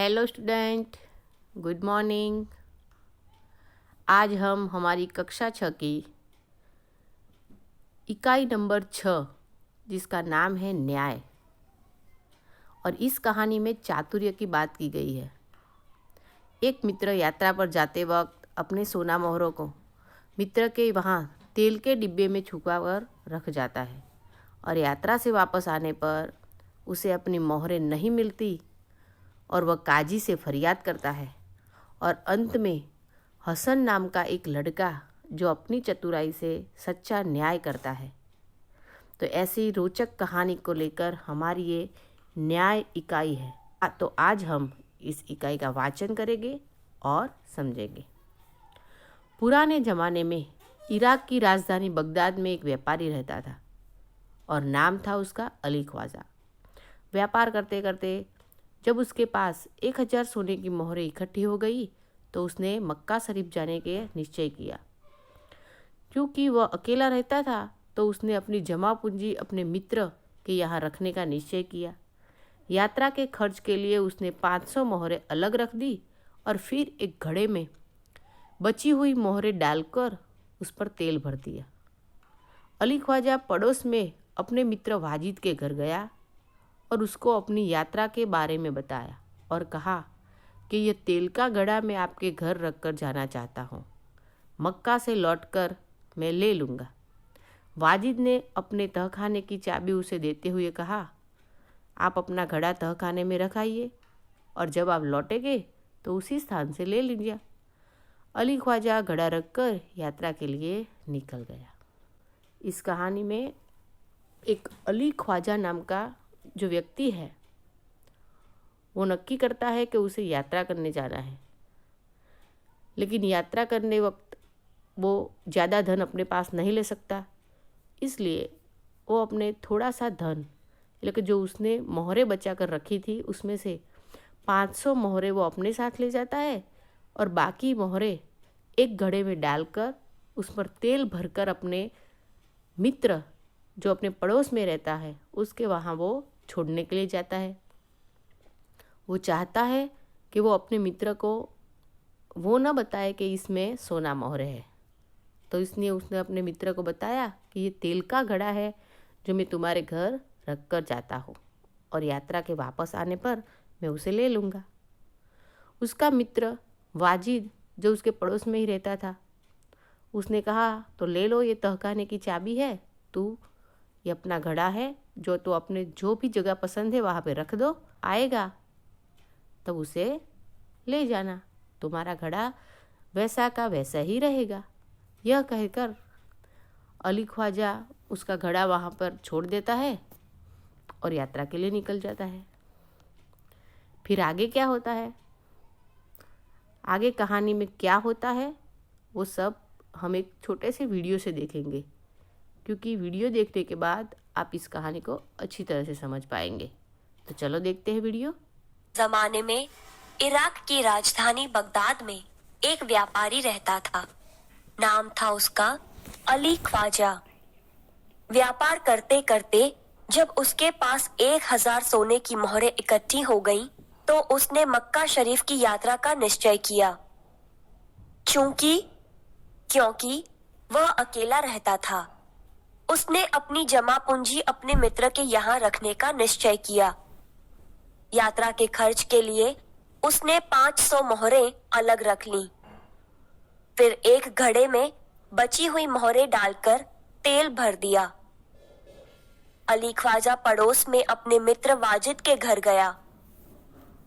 Hello student, good morning. आज हम हमारी कक्षा 6 की इकाई नंबर 6 जिसका नाम है न्याय, और इस कहानी में चातुर्य की बात की गई है। एक मित्र यात्रा पर जाते वक्त अपने सोना मोहरों को मित्र के वहाँ तेल के डिब्बे में छुपा कर रख जाता है, और यात्रा से वापस आने पर उसे अपनी मोहरें नहीं मिलती और वह काजी से फरियाद करता है। और अंत में हसन नाम का एक लड़का जो अपनी चतुराई से सच्चा न्याय करता है। तो ऐसी रोचक कहानी को लेकर हमारी ये न्याय इकाई है। तो आज हम इस इकाई का वाचन करेंगे और समझेंगे। पुराने ज़माने में इराक की राजधानी बगदाद में एक व्यापारी रहता था और नाम था उसका अली ख्वाजा। व्यापार करते करते जब उसके पास 1000 सोने की मोहरें इकट्ठी हो गई तो उसने मक्का शरीफ जाने के निश्चय किया। क्योंकि वह अकेला रहता था तो उसने अपनी जमा पूंजी अपने मित्र के यहाँ रखने का निश्चय किया। यात्रा के खर्च के लिए उसने 500 मोहरें अलग रख दी और फिर एक घड़े में बची हुई मोहरें डालकर उस पर तेल भर दिया। अली ख्वाजा पड़ोस में अपने मित्र वाजिद के घर गया और उसको अपनी यात्रा के बारे में बताया और कहा कि यह तेल का घड़ा मैं आपके घर रख कर जाना चाहता हूँ। मक्का से लौटकर मैं ले लूँगा। वाजिद ने अपने तहखाने की चाबी उसे देते हुए कहा, आप अपना घड़ा तहखाने में रखाइए और जब आप लौटेंगे तो उसी स्थान से ले लीजिए। अली ख्वाजा घड़ा रखकर यात्रा के लिए निकल गया। इस कहानी में एक अली ख्वाजा नाम का जो व्यक्ति है वो नक्की करता है कि उसे यात्रा करने जाना है, लेकिन यात्रा करने वक्त वो ज़्यादा धन अपने पास नहीं ले सकता। इसलिए वो अपने थोड़ा सा धन, लेकिन जो उसने मोहरें बचा कर रखी थी उसमें से 500 मोहरें वो अपने साथ ले जाता है और बाकी मोहरें एक घड़े में डालकर उस पर तेल भरकर अपने मित्र जो अपने पड़ोस में रहता है उसके वहाँ वो छोड़ने के लिए जाता है। वो चाहता है कि वो अपने मित्र को वो न बताए कि इसमें सोना मोहरे है, तो इसलिए उसने अपने मित्र को बताया कि ये तेल का घड़ा है जो मैं तुम्हारे घर रख कर जाता हूँ और यात्रा के वापस आने पर मैं उसे ले लूँगा। उसका मित्र वाजिद जो उसके पड़ोस में ही रहता था उसने कहा, तो ले लो, ये तहखाने की चाबी है, तू ये अपना घड़ा है जो तो अपने जो भी जगह पसंद है वहाँ पे रख दो, आएगा तब उसे ले जाना, तुम्हारा घड़ा वैसा का वैसा ही रहेगा। यह कहकर अली ख्वाजा उसका घड़ा वहाँ पर छोड़ देता है और यात्रा के लिए निकल जाता है। फिर आगे क्या होता है, आगे कहानी में क्या होता है, वो सब हम एक छोटे से वीडियो से देखेंगे, क्योंकि वीडियो देखने के बाद आप इस कहानी को अच्छी तरह से समझ पाएंगे। तो चलो देखते हैं वीडियो। जमाने में इराक की राजधानी बगदाद में एक व्यापारी रहता था। नाम था उसका अली ख्वाजा। व्यापार करते करते जब उसके पास 1000 सोने की मोहरें इकट्ठी हो गईं, तो उसने मक्का शरीफ की यात्रा का निश्चय किया। क्योंकि वह अकेला रहता था, उसने अपनी जमा पूंजी अपने मित्र के यहाँ रखने का निश्चय किया। यात्रा के खर्च के लिए उसने 500 मोहरें अलग रख लीं। फिर एक घड़े में बची हुई मोहरें डालकर तेल भर दिया। अली ख्वाजा पड़ोस में अपने मित्र वाजिद के घर गया।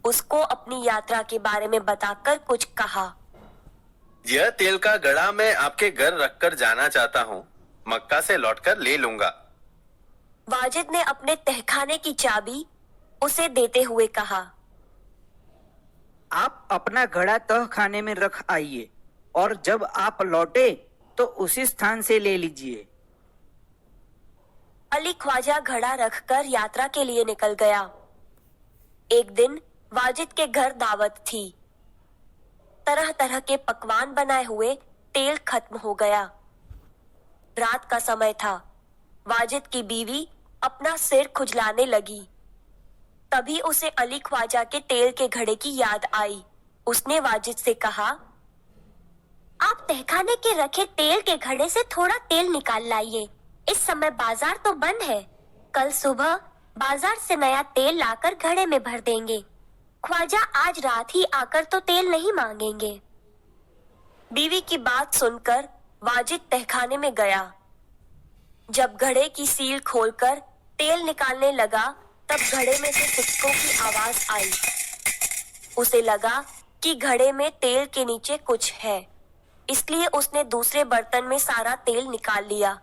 उसको अपनी यात्रा के बारे में बताकर कुछ कहा। यह तेल का घड़ा मैं आपके घर रखकर जाना चाहता हूँ, मक्का से लौटकर ले लूंगा। वाजिद ने अपने तहखाने की चाबी उसे देते हुए कहा, आप अपना घड़ा तहखाने में रख आइए और जब आप लौटे तो उसी स्थान से ले लीजिए। अली ख्वाजा घड़ा रखकर यात्रा के लिए निकल गया। एक दिन वाजिद के घर दावत थी। तरह तरह के पकवान बनाए हुए तेल खत्म हो गया। रात का समय था। वाजिद की बीवी अपना सिर खुजलाने लगी। तभी उसे अली ख्वाजा के तेल के घड़े की याद आई। उसने वाजिद से कहा, आप तहखाने के रखे तेल के घड़े से थोड़ा तेल निकाल लाइए। इस समय बाजार तो बंद है। कल सुबह बाजार से नया तेल लाकर घड़े में भर देंगे। ख्वाजा आज रात ही आकर तो तेल नहीं मांगेंगे। बीवी की बात सुनकर वाजिद तहखाने में गया। जब घड़े की सील खोलकर तेल निकालने लगा तब घड़े में से सिक्कों की आवाज आई। उसे लगा कि घड़े में तेल के नीचे कुछ है, इसलिए उसने दूसरे बर्तन में सारा तेल निकाल लिया।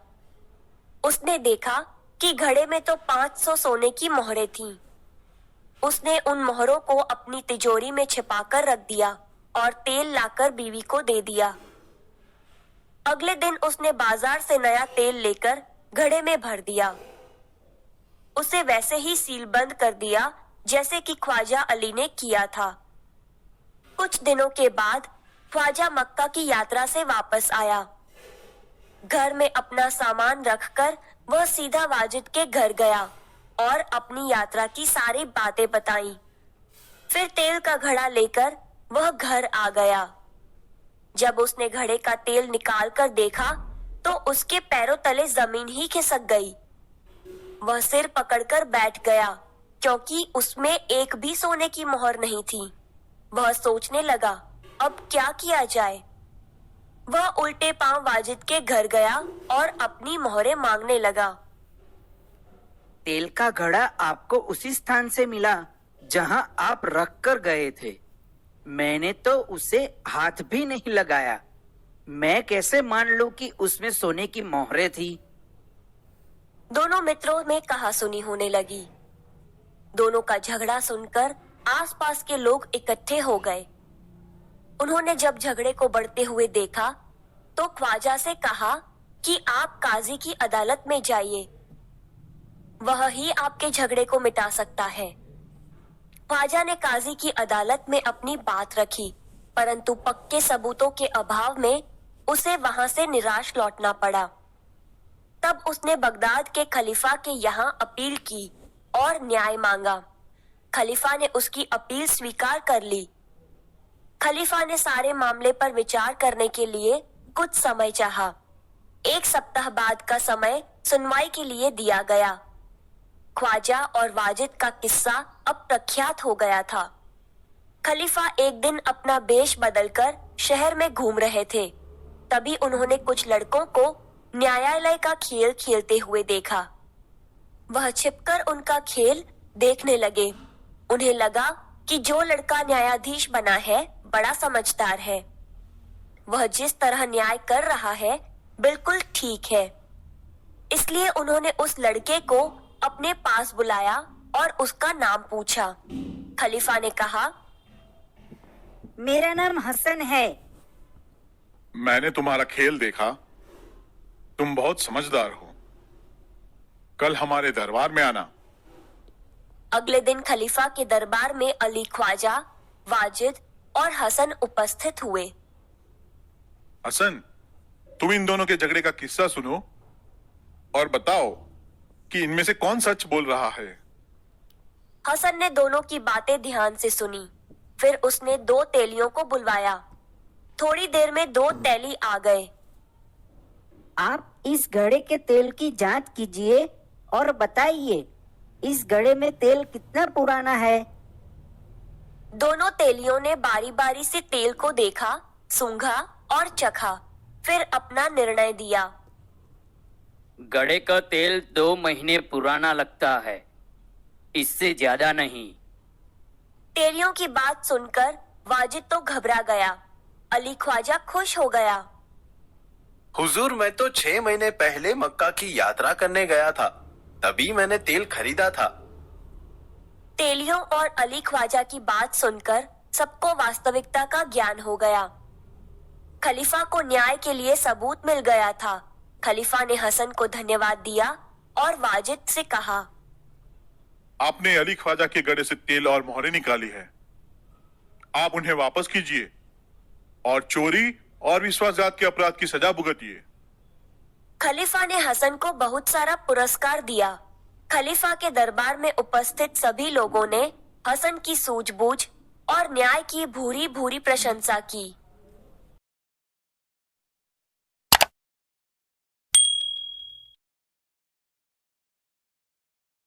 उसने देखा कि घड़े में तो 500 सोने की मोहरें थीं। उसने उन मोहरों को अपनी तिजोरी में छिपाकर रख दिया और तेल लाकर बीवी को दे दिया। अगले दिन उसने बाजार से नया तेल लेकर घड़े में भर दिया। उसे वैसे ही सीलबंद कर दिया जैसे कि ख्वाजा अली ने किया था। कुछ दिनों के बाद ख्वाजा मक्का की यात्रा से वापस आया। घर में अपना सामान रखकर वह सीधा वाजिद के घर गया और अपनी यात्रा की सारी बातें बताई। फिर तेल का घड़ा लेकर वह घर आ गया। जब उसने घड़े का तेल निकाल कर देखा तो उसके पैरों तले जमीन ही खिसक गई। वह सिर पकड़कर बैठ गया क्योंकि उसमें एक भी सोने की मोहर नहीं थी। वह सोचने लगा, अब क्या किया जाए। वह उल्टे पांव वाजिद के घर गया और अपनी मोहरें मांगने लगा। तेल का घड़ा आपको उसी स्थान से मिला जहां आप रख कर गए थे। मैंने तो उसे हाथ भी नहीं लगाया। मैं कैसे मान लूं कि उसमें सोने की मोहरें थी। दोनों मित्रों में कहासुनी होने लगी। दोनों का झगड़ा सुनकर आसपास के लोग इकट्ठे हो गए। उन्होंने जब झगड़े को बढ़ते हुए देखा तो ख्वाजा से कहा कि आप काजी की अदालत में जाइए, वह ही आपके झगड़े को मिटा सकता है। ख्वाजा ने काजी की अदालत में अपनी बात रखी, परंतु पक्के सबूतों के अभाव में उसे वहां से निराश लौटना पड़ा। तब उसने बगदाद के खलीफा के यहाँ अपील की और न्याय मांगा। खलीफा ने उसकी अपील स्वीकार कर ली। खलीफा ने सारे मामले पर विचार करने के लिए कुछ समय चाहा। 1 सप्ताह बाद का समय सुनवाई के लिए दिया गया। ख्वाजा और वाजिद का किस्सा अब प्रख्यात हो गया था। खलीफा एक दिन अपना वेश बदलकर शहर में घूम रहे थे। तभी उन्होंने कुछ लड़कों को न्यायालय का खेल खेलते हुए देखा। वह छिपकर उनका खेल देखने लगे। उन्हें लगा कि जो लड़का न्यायाधीश बना है बड़ा समझदार है। वह जिस तरह न्याय कर रहा है बिल्कुल ठीक है। इसलिए उन्होंने उस लड़के को अपने पास बुलाया और उसका नाम पूछा। खलीफा ने कहा, मेरा नाम हसन है। मैंने तुम्हारा खेल देखा। तुम बहुत समझदार हो। कल हमारे दरबार में आना। अगले दिन खलीफा के दरबार में अली ख्वाजा, वाजिद और हसन उपस्थित हुए। हसन, तुम इन दोनों के झगड़े का किस्सा सुनो और बताओ कि इनमें से कौन सच बोल रहा है। हसन ने दोनों की बातें ध्यान से सुनी। फिर उसने 2 तेलियों को बुलवाया। थोड़ी देर में 2 तेली आ गए। आप इस घड़े के तेल की जांच कीजिए और बताइए इस घड़े में तेल कितना पुराना है। दोनों तेलियों ने बारी बारी से तेल को देखा, सूंघा और चखा, फिर अपना निर्णय दिया। घड़े का तेल 2 महीने पुराना लगता है, इससे ज्यादा नहीं। तेलियों की बात सुनकर वाजिद तो घबरा गया। अली ख्वाजा खुश हो गया। हुजूर, मैं तो 6 महीने पहले मक्का की यात्रा करने गया था, तभी मैंने तेल खरीदा था। तेलियों और अली ख्वाजा की बात सुनकर सबको वास्तविकता का ज्ञान हो गया। खलीफा को न्याय के लिए सबूत मिल गया था। खलीफा ने हसन को धन्यवाद दिया और वाजिद से कहा, आपने अली ख्वाजा के गड़े से तेल और मोहरें निकाली है। आप उन्हें वापस कीजिए और चोरी और विश्वासघात के अपराध की सजा भुगतिए। खलीफा ने हसन को बहुत सारा पुरस्कार दिया। खलीफा के दरबार में उपस्थित सभी लोगों ने हसन की सूझबूझ और न्याय की भूरी भूरी प्रशंसा की।